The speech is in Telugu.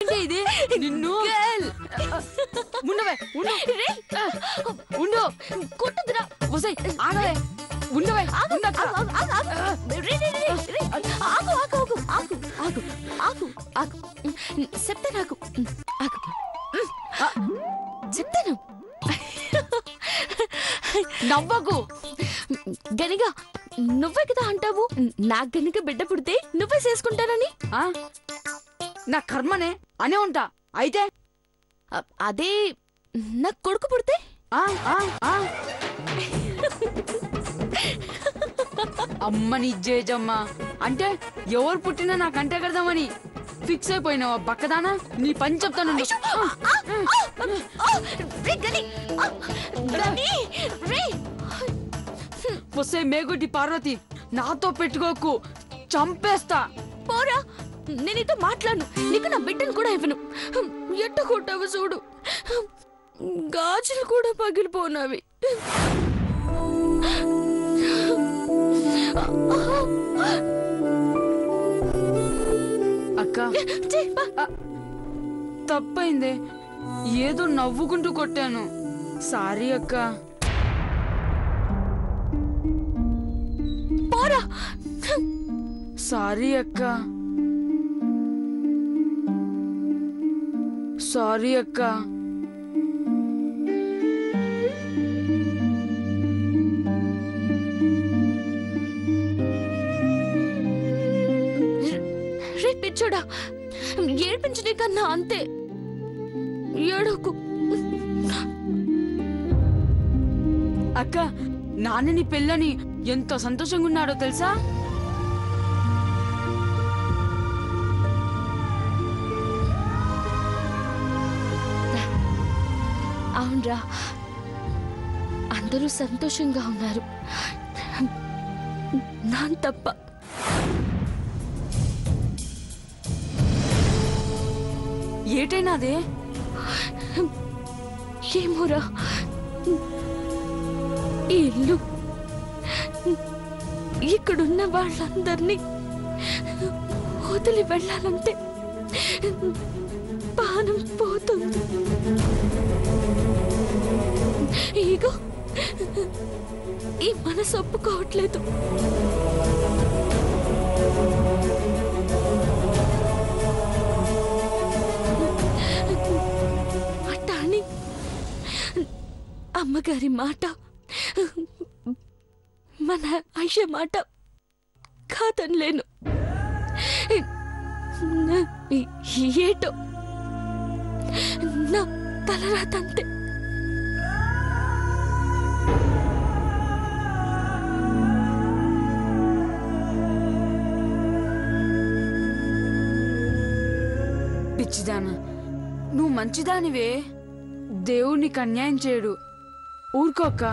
ఏంటి ఇది నిన్ను ఉండవే ఉండు కొట్టదురా వసై ఆగవే ఉండవే చెప్తా నాకు చెప్తాను నవ్వకు గనిగా నువ్వే కదా అంటావు నాకు గనుక బిడ్డ పుడితే నువ్వే చేసుకుంటానని నా కర్మనే అనే ఉంటా అయితే అదే నాకు కొడుకు పుడితే అమ్మని జేజమ్మా అంటే ఎవరు పుట్టినా నాకు అంటే కడదామని ఫిక్స్ అయిపోయినావా బక్కదానా నీ పని చెప్తాను వస్తే మేగుడి పార్వతి నాతో పెట్టుకోకు చంపేస్తా పోరా నేనైతే మాట్లాడను నీకు నా బిడ్డను కూడా ఇవ్వను ఎట్ట కొట్టావు చూడు గాజులు కూడా పగిలిపోనావి అక్క తప్పైందే ఏదో నవ్వుకుంటూ కొట్టాను సారీ అక్క పోరా సారీ అక్క సారీ అక్క పిచ్చోడా ఏడ్పించడే కన్నా అంతే ఏడోకు అక్క నాన్నని పెళ్ళని ఎంత సంతోషంగా ఉన్నాడో తెలుసా అవునరా అందరూ సంతోషంగా ఉన్నారు నా తప్ప ఏటైనాదే ఏమోరా ఈ ఇల్లు ఇక్కడున్న వాళ్ళందరినీ వదిలి వెళ్ళాలంటే పానం పోతుంది ఇగో ఈ మనసు ఒప్పుకోవట్లేదు అట్టాని అమ్మగారి మాట మన అయ్య మాట కాదనలేను ఏటో నా తలరాతంతే పిచ్చిదానా నువ్వు మంచిదానివే దేవుడు నీకు అన్యాయం చేయడు ఊరుకోక్క